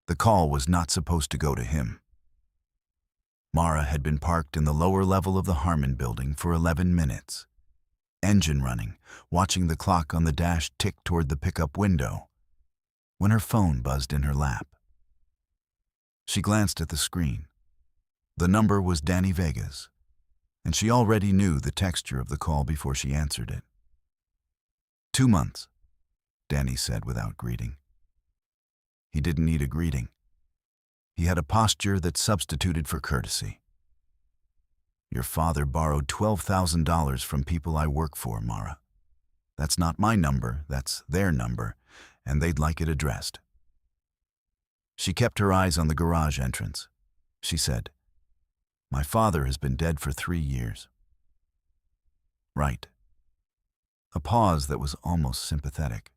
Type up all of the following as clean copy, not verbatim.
The call was not supposed to go to him. Mara had been parked in the lower level of the Harmon building for 11 minutes, engine running, watching the clock on the dash tick toward the pickup window, when her phone buzzed in her lap. She glanced at the screen. The number was Danny Vega's, and she already knew the texture of the call before she answered it. 2 months, Danny said without greeting. He didn't need a greeting. He had a posture that substituted for courtesy. Your father borrowed $12,000 from people I work for, Mara. That's not my number, that's their number, and they'd like it addressed. She kept her eyes on the garage entrance. She said, My father has been dead for 3 years. Right. A pause that was almost sympathetic.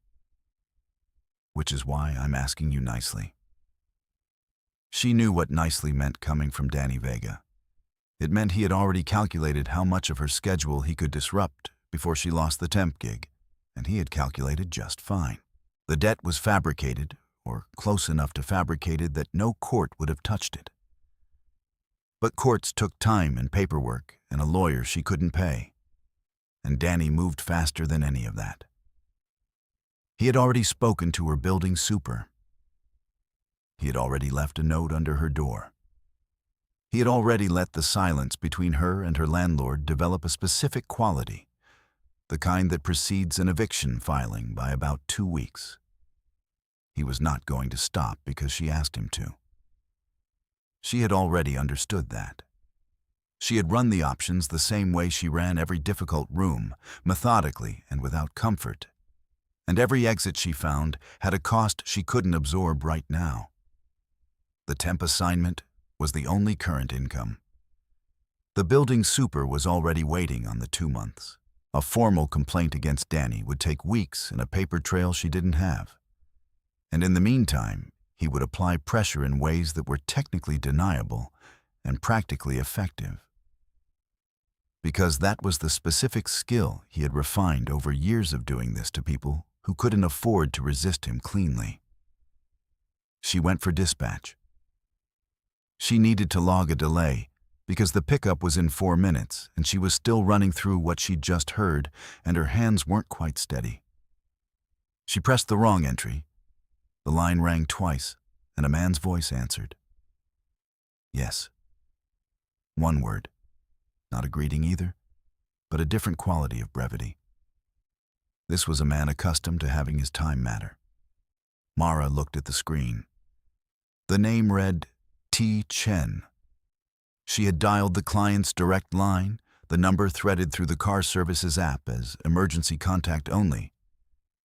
Which is why I'm asking you nicely. She knew what nicely meant coming from Danny Vega. It meant he had already calculated how much of her schedule he could disrupt before she lost the temp gig, and he had calculated just fine. The debt was fabricated, or close enough to fabricated that no court would have touched it. But courts took time and paperwork and a lawyer she couldn't pay, and Danny moved faster than any of that. He had already spoken to her building super. He had already left a note under her door. He had already let the silence between her and her landlord develop a specific quality, the kind that precedes an eviction filing by about 2 weeks. He was not going to stop because she asked him to. She had already understood that. She had run the options the same way she ran every difficult room, methodically and without comfort. And every exit she found had a cost she couldn't absorb right now. The temp assignment was the only current income. The building super was already waiting on the 2 months. A formal complaint against Danny would take weeks and a paper trail she didn't have. And in the meantime, he would apply pressure in ways that were technically deniable and practically effective. Because that was the specific skill he had refined over years of doing this to people who couldn't afford to resist him cleanly. She went for dispatch. She needed to log a delay because the pickup was in 4 minutes and she was still running through what she'd just heard and her hands weren't quite steady. She pressed the wrong entry. The line rang twice and a man's voice answered. Yes. 1 word. Not a greeting either, but a different quality of brevity. This was a man accustomed to having his time matter. Mara looked at the screen. The name read T. Chen. She had dialed the client's direct line, the number threaded through the car services app as emergency contact only,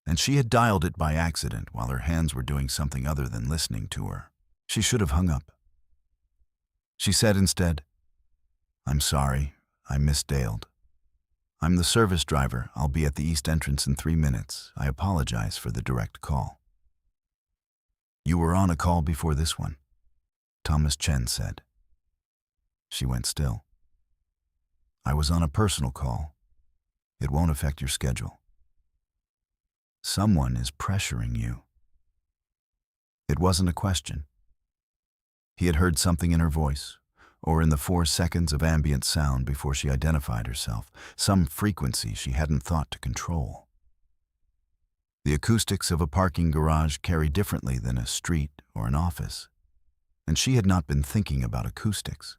and she had dialed it by accident while her hands were doing something other than listening to her. She should have hung up. She said instead, I'm sorry, I misdialed. I'm the service driver. I'll be at the east entrance in 3 minutes. I apologize for the direct call. You were on a call before this one, Thomas Chen said. She went still. I was on a personal call. It won't affect your schedule. Someone is pressuring you. It wasn't a question. He had heard something in her voice, or in the 4 seconds of ambient sound before she identified herself, some frequency she hadn't thought to control. The acoustics of a parking garage carry differently than a street or an office, and she had not been thinking about acoustics.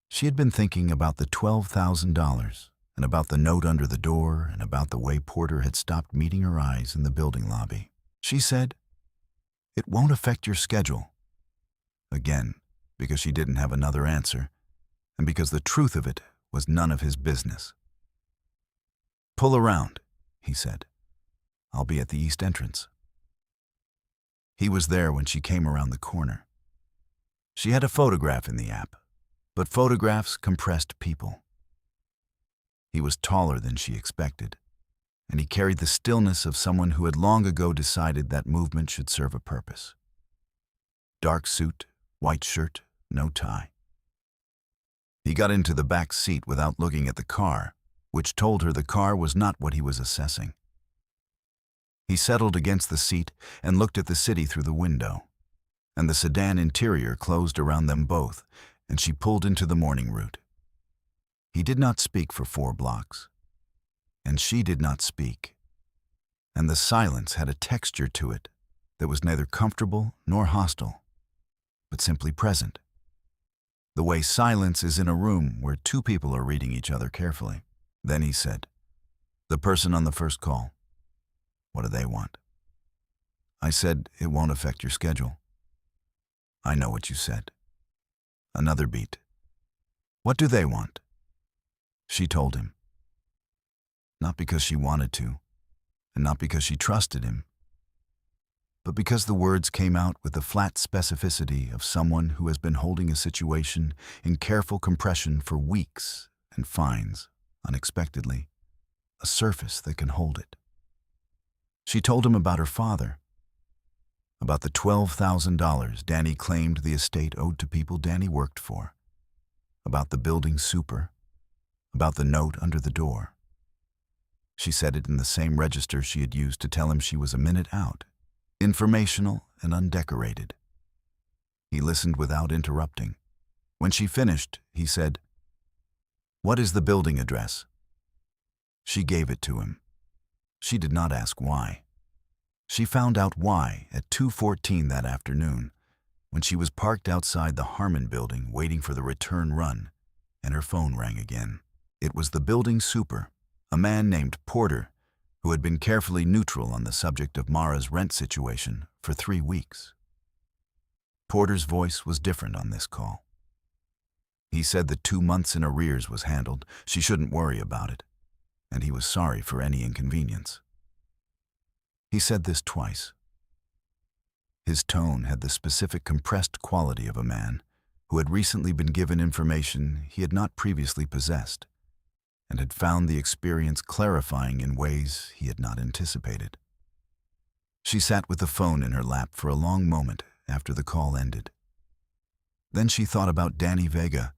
She had been thinking about the $12,000 and about the note under the door and about the way Porter had stopped meeting her eyes in the building lobby. She said, It won't affect your schedule. Again, because she didn't have another answer, and because the truth of it was none of his business. Pull around, he said. I'll be at the east entrance. He was there when she came around the corner. She had a photograph in the app, but photographs compressed people. He was taller than she expected, and he carried the stillness of someone who had long ago decided that movement should serve a purpose. Dark suit, white shirt, no tie. He got into the back seat without looking at the car, which told her the car was not what he was assessing. He settled against the seat and looked at the city through the window. and the sedan interior closed around them both, and she pulled into the morning route. He did not speak for 4 blocks, and she did not speak, and the silence had a texture to it that was neither comfortable nor hostile, but simply present. The way silence is in a room where 2 people are reading each other carefully. Then he said, "The person on the first call, what do they want?" I said, "It won't affect your schedule." "I know what you said." Another beat. "What do they want?" She told him. Not because she wanted to, and not because she trusted him, but because the words came out with the flat specificity of someone who has been holding a situation in careful compression for weeks and finds, unexpectedly, a surface that can hold it. She told him about her father, about the $12,000 Danny claimed the estate owed to people Danny worked for, about the building super, about the note under the door. She said it in the same register she had used to tell him she was a minute out, informational and undecorated. He listened without interrupting. When she finished, he said, "What is the building address?" She gave it to him. She did not ask why. She found out why at 2:14 that afternoon, when she was parked outside the Harmon building waiting for the return run, and her phone rang again. It was the building super, a man named Porter, who had been carefully neutral on the subject of Mara's rent situation for 3 weeks. Porter's voice was different on this call. He said that 2 months in arrears was handled, she shouldn't worry about it, and he was sorry for any inconvenience. He said this twice. His tone had the specific compressed quality of a man who had recently been given information he had not previously possessed, and had found the experience clarifying in ways he had not anticipated. She sat with the phone in her lap for a long moment after the call ended. Then she thought about Danny Vega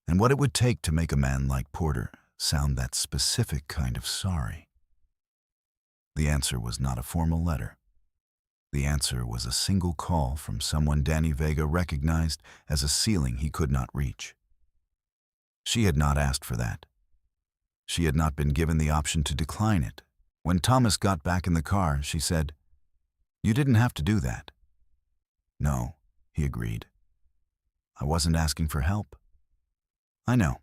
and what it would take to make a man like Porter sound that specific kind of sorry. The answer was not a formal letter. The answer was a single call from someone Danny Vega recognized as a ceiling he could not reach. She had not asked for that. She had not been given the option to decline it. When Thomas got back in the car, she said, "You didn't have to do that." "No," he agreed. "I wasn't asking for help." "I know."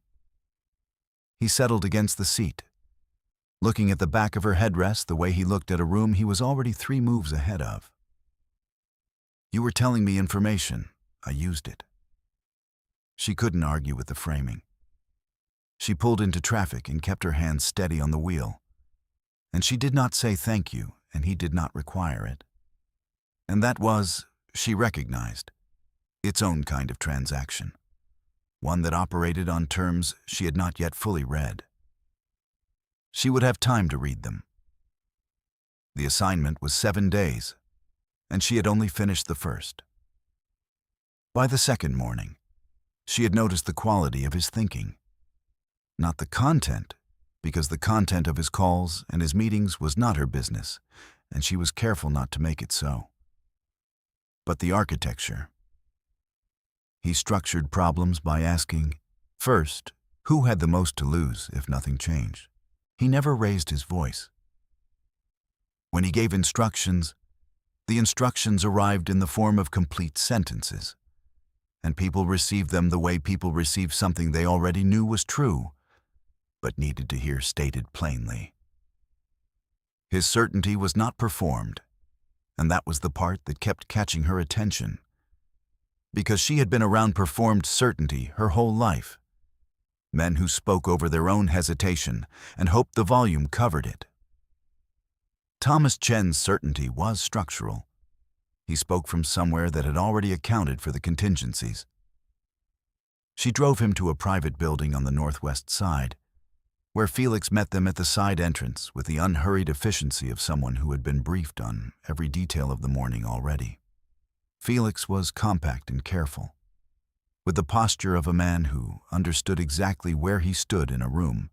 He settled against the seat, looking at the back of her headrest the way he looked at a room he was already 3 moves ahead of. "You were telling me information. I used it." She couldn't argue with the framing. She pulled into traffic and kept her hands steady on the wheel. And she did not say thank you, and he did not require it. And that was, she recognized, its own kind of transaction, one that operated on terms she had not yet fully read. She would have time to read them. The assignment was 7 days, and she had only finished the first. By the second morning, she had noticed the quality of his thinking. Not the content, because the content of his calls and his meetings was not her business, and she was careful not to make it so. But the architecture. He structured problems by asking, first, who had the most to lose if nothing changed? He never raised his voice. When he gave instructions, the instructions arrived in the form of complete sentences, and people received them the way people receive something they already knew was true, but needed to hear stated plainly. His certainty was not performed, and that was the part that kept catching her attention, because she had been around performed certainty her whole life. Men who spoke over their own hesitation and hoped the volume covered it. Thomas Chen's certainty was structural. He spoke from somewhere that had already accounted for the contingencies. She drove him to a private building on the northwest side, where Felix met them at the side entrance with the unhurried efficiency of someone who had been briefed on every detail of the morning already. Felix was compact and careful, with the posture of a man who understood exactly where he stood in a room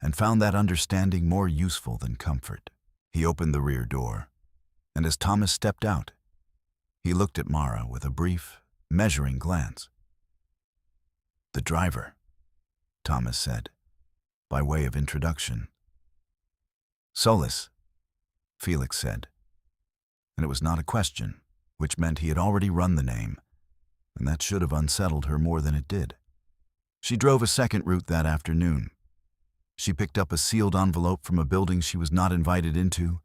and found that understanding more useful than comfort. He opened the rear door, and as Thomas stepped out, He looked at Mara with a brief, measuring glance. "The driver," Thomas said, by way of introduction. "Solis," Felix said. And it was not a question, which meant he had already run the name, and that should have unsettled her more than it did. She drove a second route that afternoon. She picked up a sealed envelope from a building she was not invited into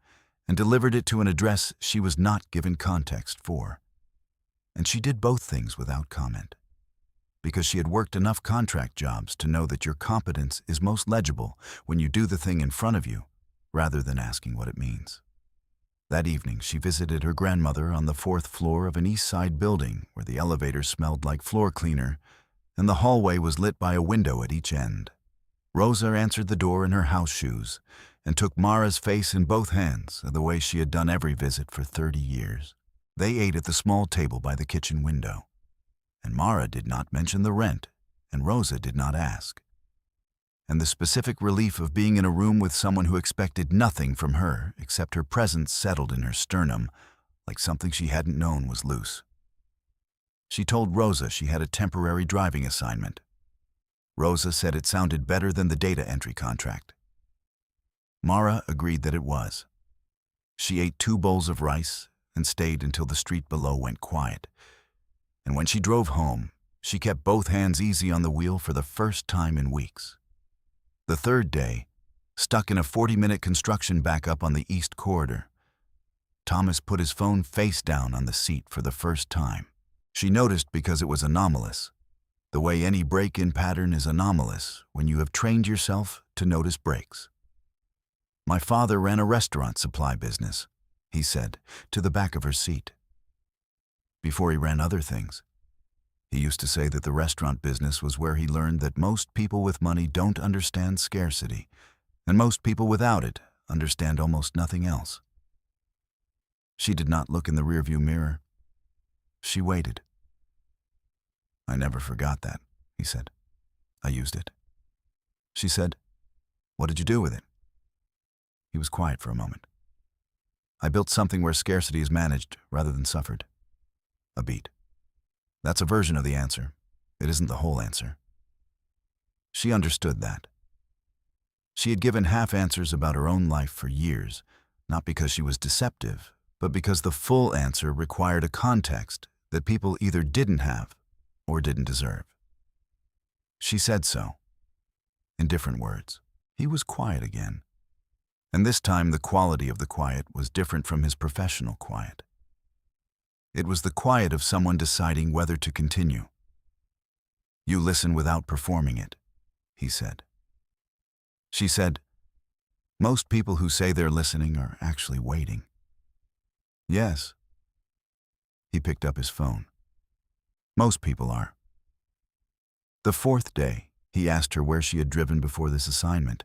and delivered it to an address she was not given context for. And she did both things without comment, because she had worked enough contract jobs to know that your competence is most legible when you do the thing in front of you, rather than asking what it means. That evening, she visited her grandmother on the 4th floor of an East Side building where the elevator smelled like floor cleaner and the hallway was lit by a window at each end. Rosa answered the door in her house shoes and took Mara's face in both hands, the way she had done every visit for 30 years. They ate at the small table by the kitchen window, and Mara did not mention the rent, and Rosa did not ask. And the specific relief of being in a room with someone who expected nothing from her except her presence settled in her sternum, like something she hadn't known was loose. She told Rosa she had a temporary driving assignment. Rosa said it sounded better than the data entry contract. Mara agreed that it was. She ate 2 bowls of rice and stayed until the street below went quiet. And when she drove home, she kept both hands easy on the wheel for the first time in weeks. The third day, stuck in a 40-minute construction backup on the East Corridor, Thomas put his phone face down on the seat for the first time. She noticed because it was anomalous, the way any break-in pattern is anomalous when you have trained yourself to notice breaks. "My father ran a restaurant supply business," he said, to the back of her seat. Before he ran other things. He used to say that the restaurant business was where he learned that most people with money don't understand scarcity, and most people without it understand almost nothing else. She did not look in the rearview mirror. She waited. "I never forgot that," he said. "I used it." She said, "What did you do with it?" He was quiet for a moment. "I built something where scarcity is managed rather than suffered." A beat. "That's a version of the answer. It isn't the whole answer." She understood that. She had given half answers about her own life for years, not because she was deceptive, but because the full answer required a context that people either didn't have or didn't deserve. She said so, in different words. He was quiet again, and this time the quality of the quiet was different from his professional quiet. It was the quiet of someone deciding whether to continue. "You listen without performing it," he said. She said, "Most people who say they're listening are actually waiting." "Yes." He picked up his phone. "Most people are." The 4th day, he asked her where she had driven before this assignment,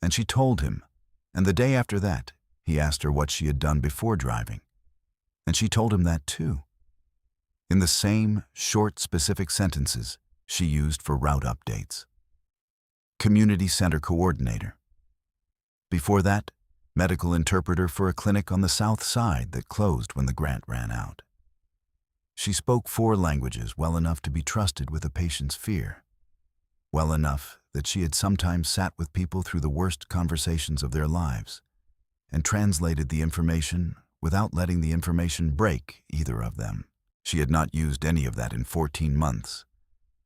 and she told him, and the day after that, he asked her what she had done before driving, and she told him that too, in the same short, specific sentences she used for route updates. Community center coordinator. Before that, medical interpreter for a clinic on the South Side that closed when the grant ran out. She spoke 4 languages well enough to be trusted with a patient's fear, well enough that she had sometimes sat with people through the worst conversations of their lives and translated the information without letting the information break either of them. She had not used any of that in 14 months,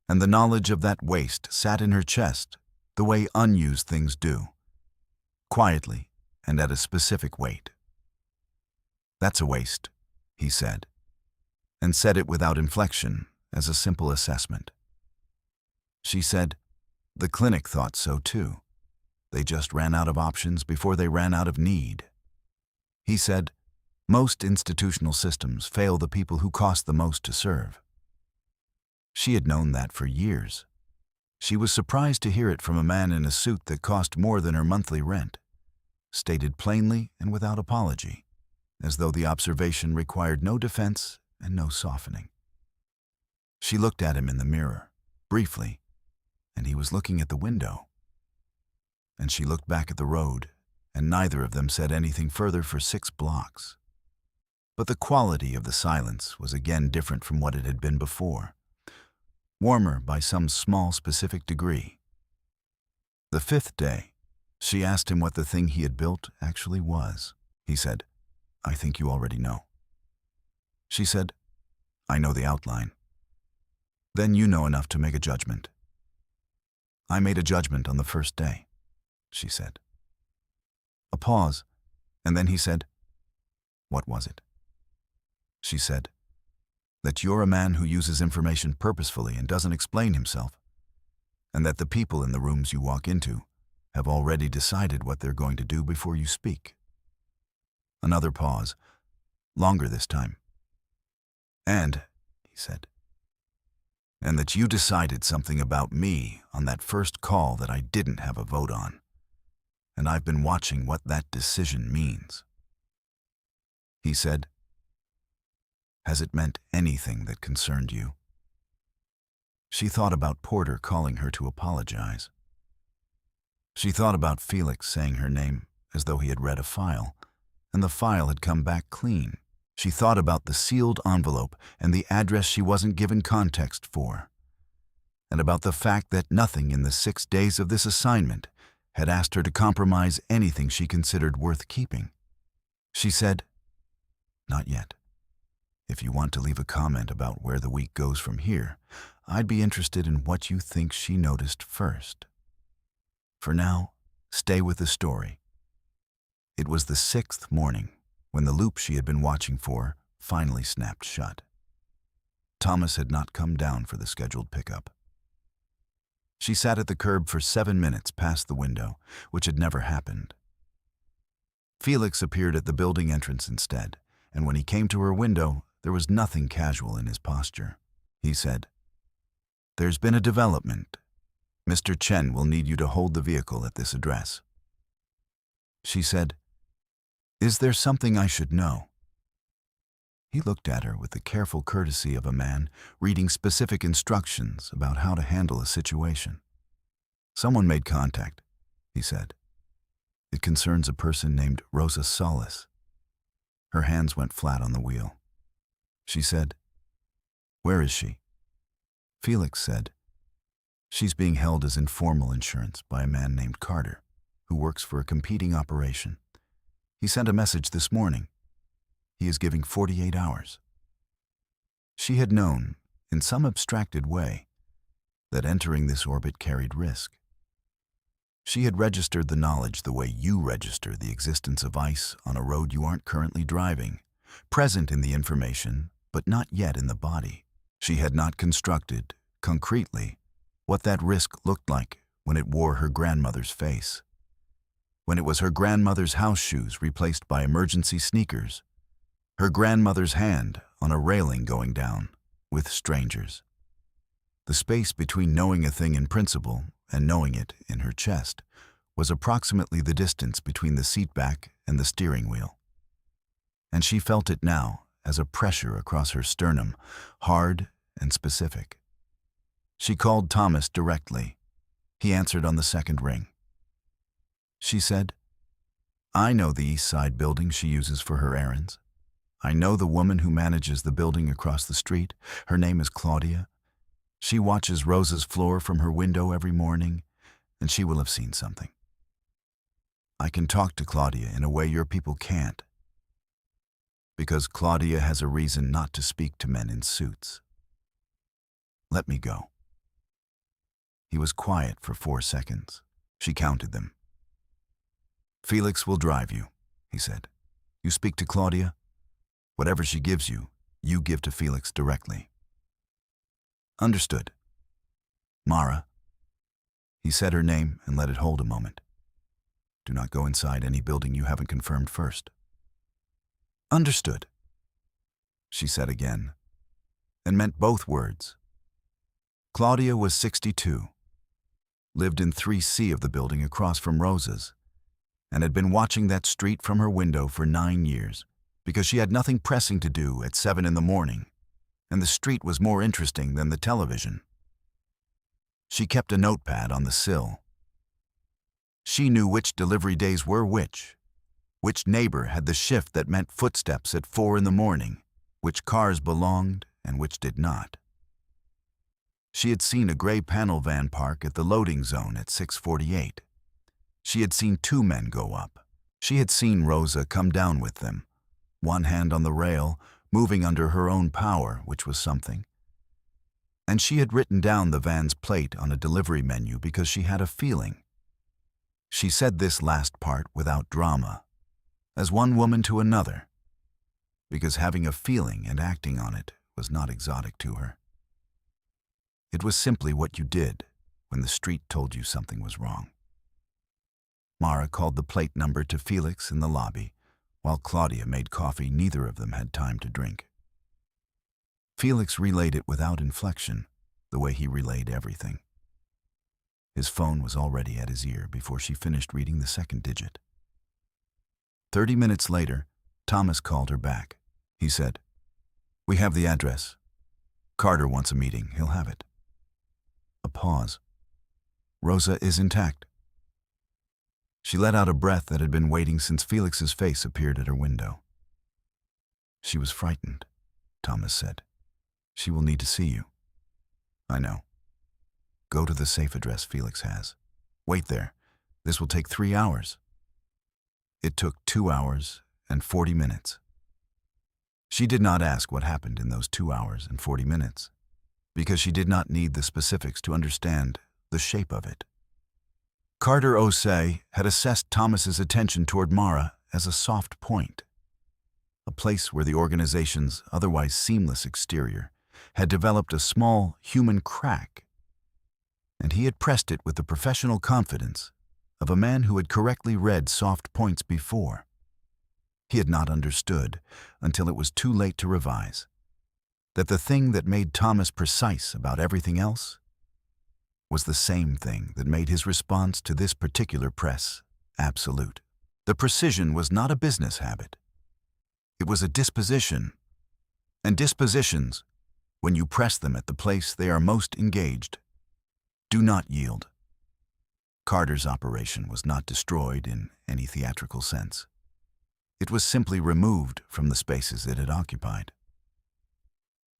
and the knowledge of that waste sat in her chest the way unused things do, quietly and at a specific weight. "That's a waste," he said, and said it without inflection as a simple assessment. She said, "The clinic thought so too. They just ran out of options before they ran out of need." He said, "Most institutional systems fail the people who cost the most to serve." She had known that for years. She was surprised to hear it from a man in a suit that cost more than her monthly rent, stated plainly and without apology, as though the observation required no defense and no softening. She looked at him in the mirror, briefly, and he was looking at the window. And she looked back at the road, and neither of them said anything further for 6 blocks. But the quality of the silence was again different from what it had been before, warmer by some small specific degree. The fifth day, she asked him what the thing he had built actually was. He said, "I think you already know." She said, "I know the outline." "Then you know enough to make a judgment." "I made a judgment on the first day," she said. A pause, and then he said, "What was it?" She said, "That you're a man who uses information purposefully and doesn't explain himself, and that the people in the rooms you walk into have already decided what they're going to do before you speak." Another pause, longer this time. "And," he said, "and that you decided something about me on that first call that I didn't have a vote on, and I've been watching what that decision means." He said, "Has it meant anything that concerned you?" She thought about Porter calling her to apologize. She thought about Felix saying her name as though he had read a file, and the file had come back clean. She thought about the sealed envelope and the address she wasn't given context for, and about the fact that nothing in the 6 days of this assignment had asked her to compromise anything she considered worth keeping. She said, "Not yet. If you want to leave a comment about where the week goes from here, I'd be interested in what you think she noticed first. For now, stay with the story." It was the 6th morning when the loop she had been watching for finally snapped shut. Thomas had not come down for the scheduled pickup. She sat at the curb for 7 minutes past the window, which had never happened. Felix appeared at the building entrance instead, and when he came to her window, there was nothing casual in his posture. He said, "There's been a development. Mr. Chen will need you to hold the vehicle at this address." She said, "Is there something I should know?" He looked at her with the careful courtesy of a man reading specific instructions about how to handle a situation. "Someone made contact," he said. "It concerns a person named Rosa Solis." Her hands went flat on the wheel. She said, "Where is she?" Felix said, "She's being held as informal insurance by a man named Carter, who works for a competing operation. He sent a message this morning. He is giving 48 hours. She had known, in some abstracted way, that entering this orbit carried risk. She had registered the knowledge the way you register the existence of ice on a road you aren't currently driving, present in the information, but not yet in the body. She had not constructed, concretely, what that risk looked like when it wore her grandmother's face, when it was her grandmother's house shoes replaced by emergency sneakers, her grandmother's hand on a railing going down, with strangers. The space between knowing a thing in principle and knowing it in her chest was approximately the distance between the seat back and the steering wheel. And she felt it now as a pressure across her sternum, hard and specific. She called Thomas directly. He answered on the second ring. She said, "I know the East Side building she uses for her errands. I know the woman who manages the building across the street. Her name is Claudia. She watches Rosa's floor from her window every morning, and she will have seen something. I can talk to Claudia in a way your people can't, because Claudia has a reason not to speak to men in suits. Let me go." He was quiet for 4 seconds. She counted them. "Felix will drive you," he said. "You speak to Claudia. Whatever she gives you, you give to Felix directly." "Understood." "Mara." He said her name and let it hold a moment. "Do not go inside any building you haven't confirmed first." "Understood," she said again, and meant both words. Claudia was 62, lived in 3C of the building across from Rosa's, and had been watching that street from her window for 9 years because she had nothing pressing to do at 7 in the morning, and the street was more interesting than the television. She kept a notepad on the sill. She knew which delivery days were which, Which neighbor had the shift that meant footsteps at 4 in the morning, which cars belonged and which did not. She had seen a gray panel van park at the loading zone at 6:48. She had seen 2 men go up. She had seen Rosa come down with them, one hand on the rail, moving under her own power, which was something. And she had written down the van's plate on a delivery menu because she had a feeling. She said this last part without drama, as one woman to another, because having a feeling and acting on it was not exotic to her. It was simply what you did when the street told you something was wrong. Mara called the plate number to Felix in the lobby, while Claudia made coffee neither of them had time to drink. Felix relayed it without inflection, the way he relayed everything. His phone was already at his ear before she finished reading the second digit. 30 minutes later, Thomas called her back. He said, "We have the address. Carter wants a meeting. He'll have it." A pause. "Rosa is intact." She let out a breath that had been waiting since Felix's face appeared at her window. "She was frightened," Thomas said. "She will need to see you." "I know. Go to the safe address Felix has. Wait there. This will take 3 hours." It took 2 hours and 40 minutes. She did not ask what happened in those 2 hours and 40 minutes, because she did not need the specifics to understand the shape of it. Carter Osei had assessed Thomas's attention toward Mara as a soft point, a place where the organization's otherwise seamless exterior had developed a small human crack, and he had pressed it with the professional confidence of a man who had correctly read soft points before. He had not understood, until it was too late to revise, that the thing that made Thomas precise about everything else was the same thing that made his response to this particular press absolute. The precision was not a business habit. It was a disposition, and dispositions, when you press them at the place they are most engaged, do not yield. Carter's operation was not destroyed in any theatrical sense. It was simply removed from the spaces it had occupied.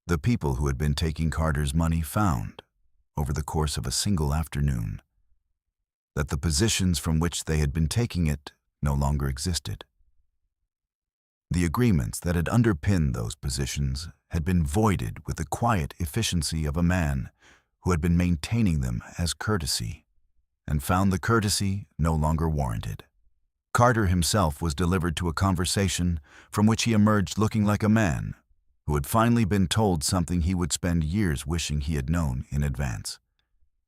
The people who had been taking Carter's money found, over the course of a single afternoon, that the positions from which they had been taking it no longer existed. The agreements that had underpinned those positions had been voided with the quiet efficiency of a man who had been maintaining them as courtesy, and found the courtesy no longer warranted. Carter himself was delivered to a conversation from which he emerged looking like a man who had finally been told something he would spend years wishing he had known in advance.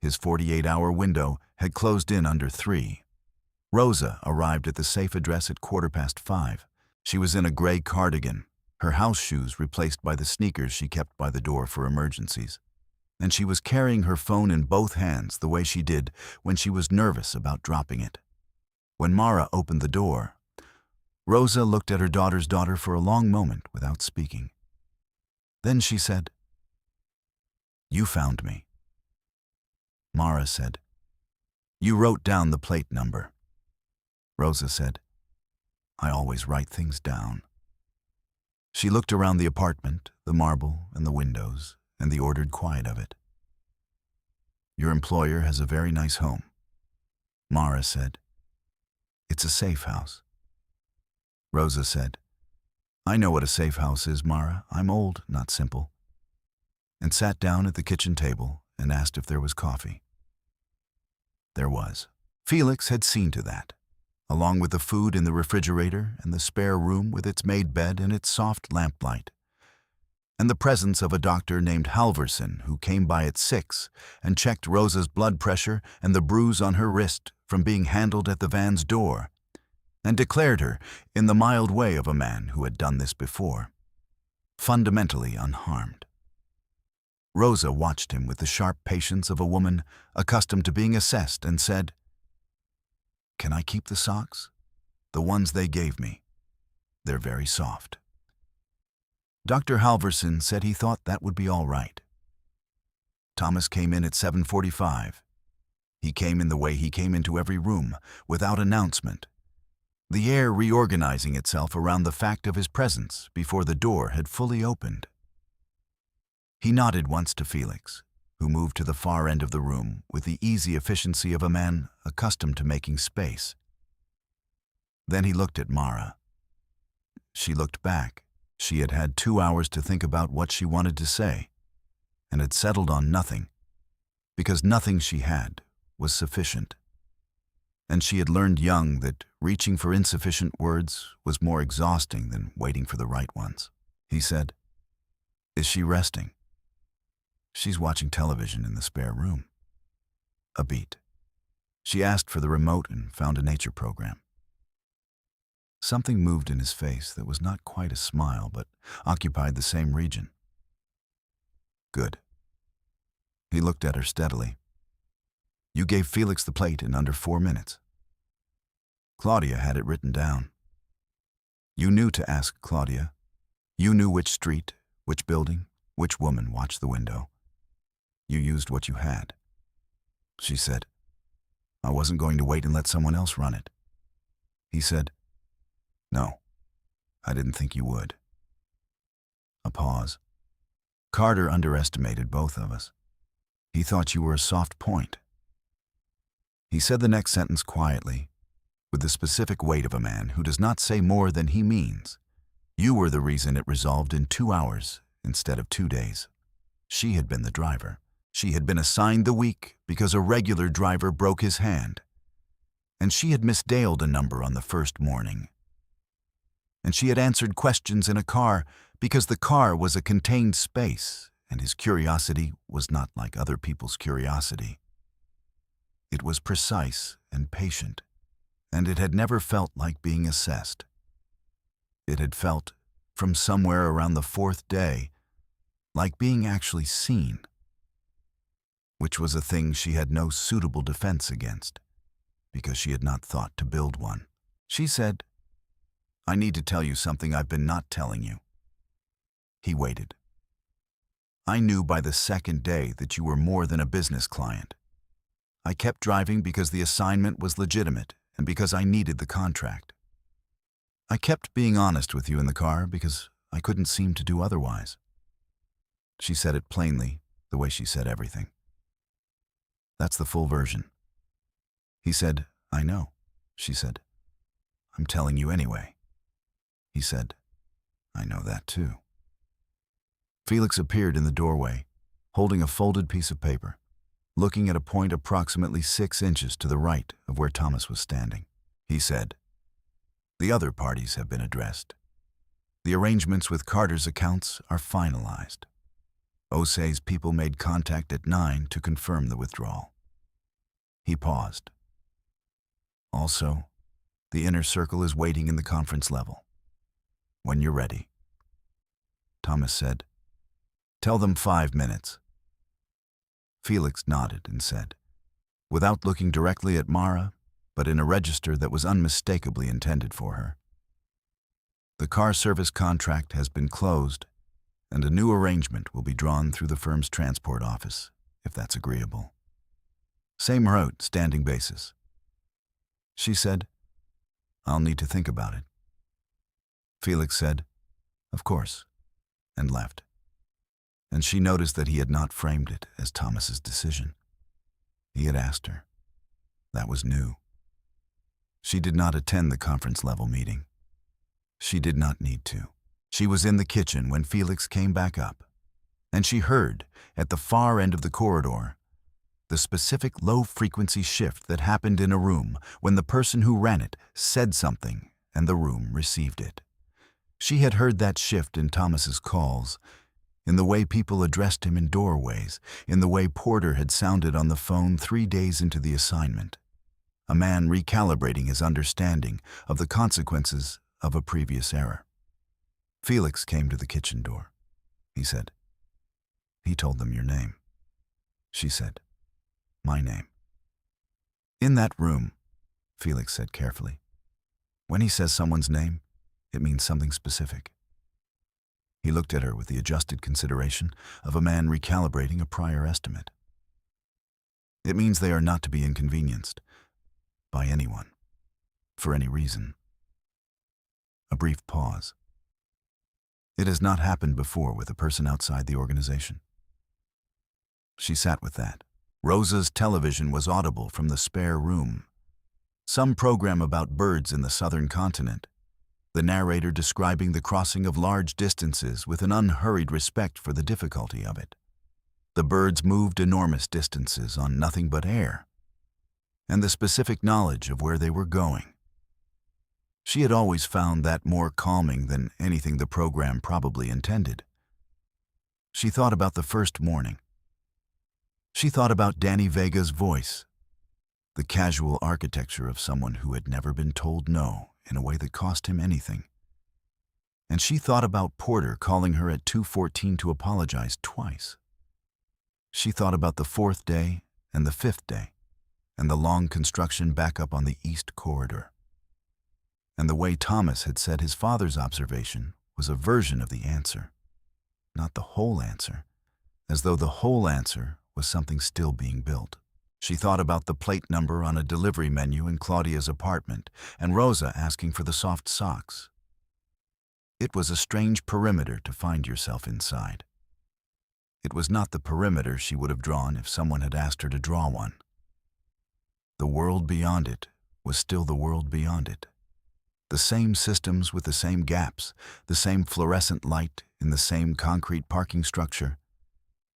His 48-hour window had closed in under 3. Rosa arrived at the safe address at 5:15. She was in a gray cardigan, her house shoes replaced by the sneakers she kept by the door for emergencies, and she was carrying her phone in both hands the way she did when she was nervous about dropping it. When Mara opened the door, Rosa looked at her daughter's daughter for a long moment without speaking. Then she said, "You found me." Mara said, "You wrote down the plate number." Rosa said, "I always write things down." She looked around the apartment, the marble and the windows, and the ordered quiet of it. "Your employer has a very nice home." Mara said, "It's a safe house." Rosa said, "I know what a safe house is, Mara. I'm old, not simple," and sat down at the kitchen table and asked if there was coffee. There was. Felix had seen to that, along with the food in the refrigerator and the spare room with its made bed and its soft lamplight, and the presence of a doctor named Halverson who came by at 6 and checked Rosa's blood pressure and the bruise on her wrist from being handled at the van's door, and declared her, in the mild way of a man who had done this before, fundamentally unharmed. Rosa watched him with the sharp patience of a woman accustomed to being assessed and said, "Can I keep the socks? The ones they gave me. They're very soft." Dr. Halverson said he thought that would be all right. Thomas came in at 7:45. He came in the way he came into every room, without announcement, the air reorganizing itself around the fact of his presence before the door had fully opened. He nodded once to Felix, who moved to the far end of the room with the easy efficiency of a man accustomed to making space. Then he looked at Mara. She looked back. She had had 2 hours to think about what she wanted to say, and had settled on nothing, because nothing she had was sufficient. And she had learned young that reaching for insufficient words was more exhausting than waiting for the right ones. He said, "Is she resting?" "She's watching television in the spare room." A beat. She asked for the remote and found a nature program. Something moved in his face that was not quite a smile, but occupied the same region. "Good." He looked at her steadily. "You gave Felix the plate in under 4 minutes. Claudia had it written down. You knew to ask Claudia. You knew which street, which building, which woman watched the window. You used what you had." She said, "I wasn't going to wait and let someone else run it." He said, "No, I didn't think you would." A pause. "Carter underestimated both of us. He thought you were a soft point." He said the next sentence quietly, with the specific weight of a man who does not say more than he means. "You were the reason it resolved in 2 hours instead of 2 days. She had been the driver. She had been assigned the week because a regular driver broke his hand. And she had misdialed a number on the first morning. And she had answered questions in a car because the car was a contained space, and his curiosity was not like other people's curiosity. It was precise and patient, and it had never felt like being assessed. It had felt, from somewhere around the 4th day, like being actually seen, which was a thing she had no suitable defense against, because she had not thought to build one. She said, "I need to tell you something I've been not telling you." He waited. "I knew by the 2nd day that you were more than a business client. I kept driving because the assignment was legitimate and because I needed the contract. I kept being honest with you in the car because I couldn't seem to do otherwise." She said it plainly, the way she said everything. "That's the full version." He said, "I know." She said, "I'm telling you anyway." He said, "I know that too." Felix appeared in the doorway, holding a folded piece of paper, looking at a point approximately 6 inches to the right of where Thomas was standing. He said, "The other parties have been addressed. The arrangements with Carter's accounts are finalized. Osei's people made contact at 9 to confirm the withdrawal." He paused. "Also, the inner circle is waiting in the conference level. When you're ready." Thomas said, "Tell them 5 minutes." Felix nodded and said, without looking directly at Mara, but in a register that was unmistakably intended for her, "The car service contract has been closed, and a new arrangement will be drawn through the firm's transport office, if that's agreeable. Same route, standing basis." She said, "I'll need to think about it." Felix said, "Of course," and left. And she noticed that he had not framed it as Thomas's decision. He had asked her. That was new. She did not attend the conference-level meeting. She did not need to. She was in the kitchen when Felix came back up, and she heard, at the far end of the corridor, the specific low-frequency shift that happened in a room when the person who ran it said something and the room received it. She had heard that shift in Thomas's calls, in the way people addressed him in doorways, in the way Porter had sounded on the phone 3 days into the assignment, a man recalibrating his understanding of the consequences of a previous error. Felix came to the kitchen door. He said, "He told them your name." She said, "My name." "In that room," Felix said carefully, "when he says someone's name, it means something specific." He looked at her with the adjusted consideration of a man recalibrating a prior estimate. "It means they are not to be inconvenienced by anyone, for any reason." A brief pause. It has not happened before with a person outside the organization. She sat with that. Rosa's television was audible from the spare room. Some program about birds in the southern continent. The narrator describing the crossing of large distances with an unhurried respect for the difficulty of it. The birds moved enormous distances on nothing but air, and the specific knowledge of where they were going. She had always found that more calming than anything the program probably intended. She thought about the first morning. She thought about Danny Vega's voice, the casual architecture of someone who had never been told no in a way that cost him anything. And she thought about Porter calling her at 2:14 to apologize twice. She thought about the fourth day and the fifth day, and the long construction back up on the East Corridor. And the way Thomas had said his father's observation was a version of the answer, not the whole answer, as though the whole answer was something still being built. She thought about the plate number on a delivery menu in Claudia's apartment and Rosa asking for the soft socks. It was a strange perimeter to find yourself inside. It was not the perimeter she would have drawn if someone had asked her to draw one. The world beyond it was still the world beyond it. The same systems with the same gaps, the same fluorescent light in the same concrete parking structure,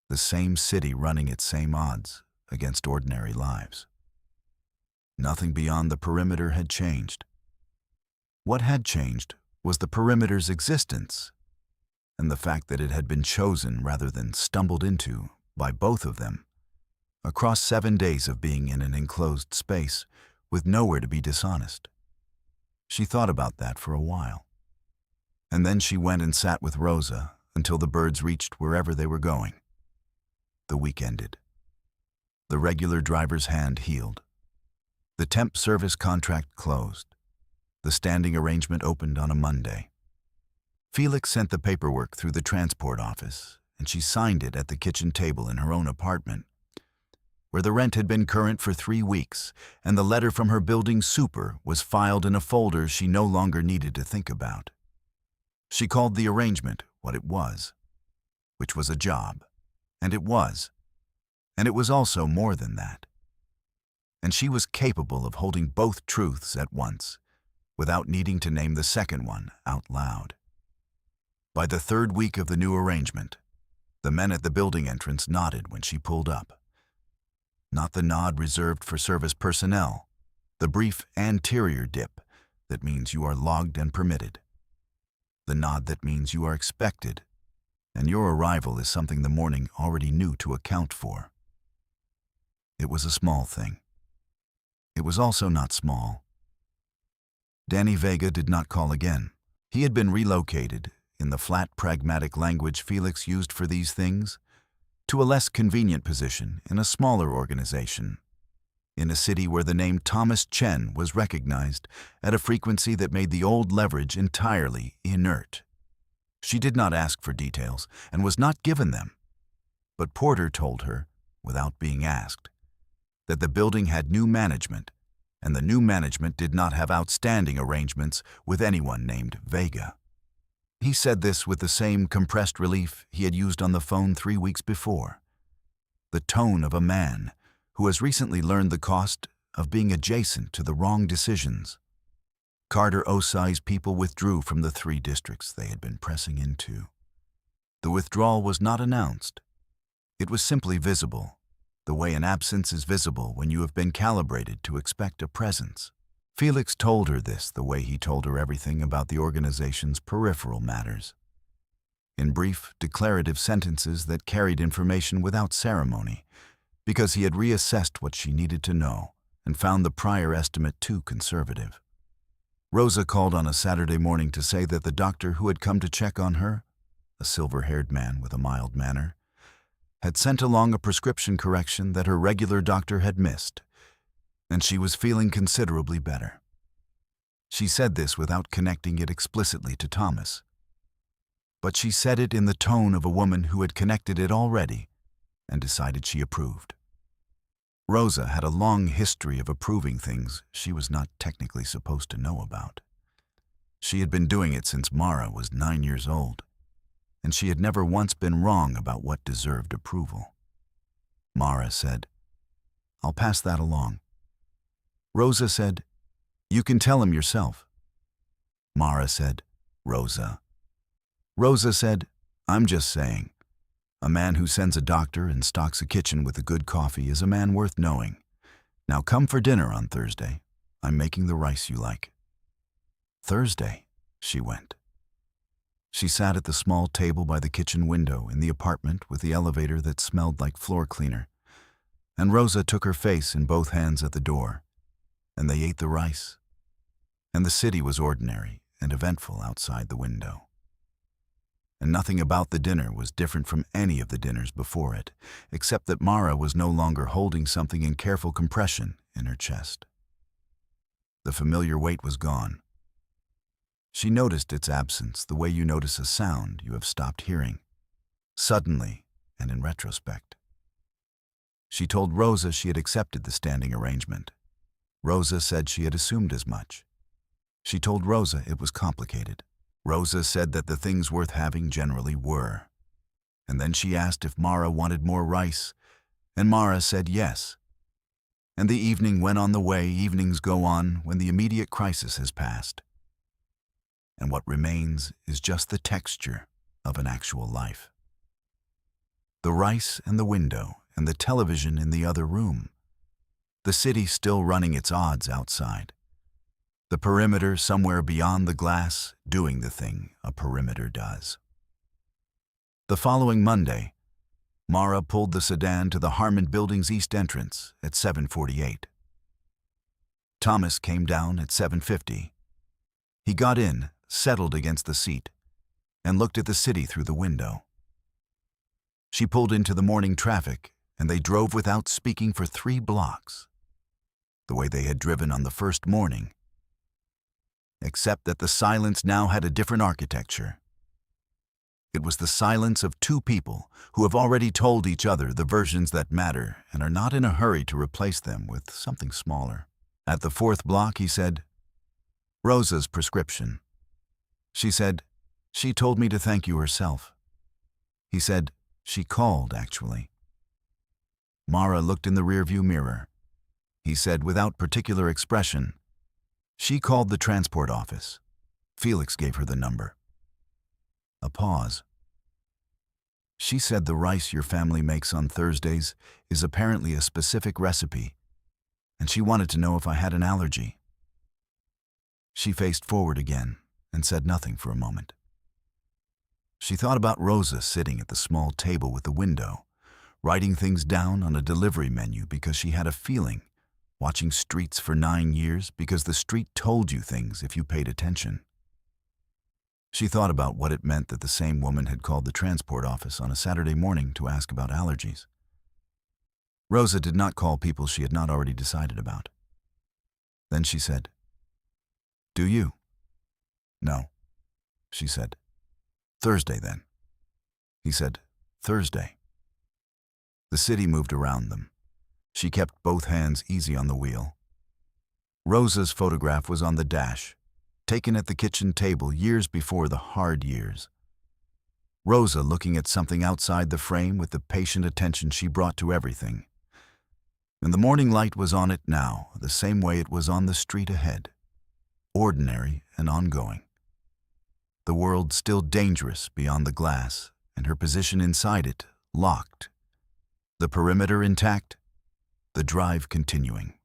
the same city running its same odds against ordinary lives. Nothing beyond the perimeter had changed. What had changed was the perimeter's existence, and the fact that it had been chosen rather than stumbled into by both of them, across 7 days of being in an enclosed space with nowhere to be dishonest. She thought about that for a while. And then she went and sat with Rosa until the birds reached wherever they were going. The week ended. The regular driver's hand healed. The temp service contract closed. The standing arrangement opened on a Monday. Felix sent the paperwork through the transport office, and she signed it at the kitchen table in her own apartment, where the rent had been current for 3 weeks, and the letter from her building super was filed in a folder she no longer needed to think about. She called the arrangement what it was, which was a job, and it was. And it was also more than that. And she was capable of holding both truths at once, without needing to name the second one out loud. By the 3rd week of the new arrangement, the men at the building entrance nodded when she pulled up. Not the nod reserved for service personnel, the brief anterior dip that means you are logged and permitted. The nod that means you are expected, and your arrival is something the morning already knew to account for. It was a small thing. It was also not small. Danny Vega did not call again. He had been relocated, in the flat, pragmatic language Felix used for these things, to a less convenient position in a smaller organization, in a city where the name Thomas Chen was recognized at a frequency that made the old leverage entirely inert. She did not ask for details and was not given them, but Porter told her, without being asked, that the building had new management, and the new management did not have outstanding arrangements with anyone named Vega. He said this with the same compressed relief he had used on the phone 3 weeks before. The tone of a man who has recently learned the cost of being adjacent to the wrong decisions. Carter Osai's people withdrew from the 3 districts they had been pressing into. The withdrawal was not announced. It was simply visible, the way an absence is visible when you have been calibrated to expect a presence. Felix told her this the way he told her everything about the organization's peripheral matters. In brief, declarative sentences that carried information without ceremony, because he had reassessed what she needed to know and found the prior estimate too conservative. Rosa called on a Saturday morning to say that the doctor who had come to check on her, a silver-haired man with a mild manner, had sent along a prescription correction that her regular doctor had missed, and she was feeling considerably better. She said this without connecting it explicitly to Thomas, but she said it in the tone of a woman who had connected it already and decided she approved. Rosa had a long history of approving things she was not technically supposed to know about. She had been doing it since Mara was 9 years old, and she had never once been wrong about what deserved approval. Mara said, "I'll pass that along." Rosa said, "You can tell him yourself." Mara said, "Rosa." Rosa said, "I'm just saying. A man who sends a doctor and stocks a kitchen with a good coffee is a man worth knowing. Now come for dinner on Thursday. I'm making the rice you like." Thursday, she went. She sat at the small table by the kitchen window in the apartment with the elevator that smelled like floor cleaner, and Rosa took her face in both hands at the door, and they ate the rice. And the city was ordinary and eventful outside the window. And nothing about the dinner was different from any of the dinners before it, except that Mara was no longer holding something in careful compression in her chest. The familiar weight was gone. She noticed its absence the way you notice a sound you have stopped hearing, suddenly and in retrospect. She told Rosa she had accepted the standing arrangement. Rosa said she had assumed as much. She told Rosa it was complicated. Rosa said that the things worth having generally were. And then she asked if Mara wanted more rice, and Mara said yes. And the evening went on the way evenings go on when the immediate crisis has passed. And what remains is just the texture of an actual life. The rice and the window and the television in the other room. The city still running its odds outside. The perimeter somewhere beyond the glass doing the thing a perimeter does. The following Monday, Mara pulled the sedan to the Harmon Building's east entrance at 7:48. Thomas came down at 7:50. He got in, settled against the seat, and looked at the city through the window. She pulled into the morning traffic, and they drove without speaking for 3 blocks, the way they had driven on the first morning, except that the silence now had a different architecture. It was the silence of 2 people who have already told each other the versions that matter and are not in a hurry to replace them with something smaller. At the 4th block, he said, "Rosa's prescription." She said, "She told me to thank you herself." He said, "She called, actually." Mara looked in the rearview mirror. He said, without particular expression, "She called the transport office. Felix gave her the number." A pause. "She said the rice your family makes on Thursdays is apparently a specific recipe, and she wanted to know if I had an allergy." She faced forward again and said nothing for a moment. She thought about Rosa sitting at the small table with the window, writing things down on a delivery menu because she had a feeling, watching Streets for 9 years because the street told you things if you paid attention. She thought about what it meant that the same woman had called the transport office on a Saturday morning to ask about allergies. Rosa did not call people she had not already decided about. Then she said, "Do you?" "No," she said. "Thursday, then." He said, "Thursday." The city moved around them. She kept both hands easy on the wheel. Rosa's photograph was on the dash, taken at the kitchen table years before the hard years. Rosa looking at something outside the frame with the patient attention she brought to everything. And the morning light was on it now, the same way it was on the street ahead, ordinary and ongoing. The world still dangerous beyond the glass, and her position inside it locked. The perimeter intact, the drive continuing.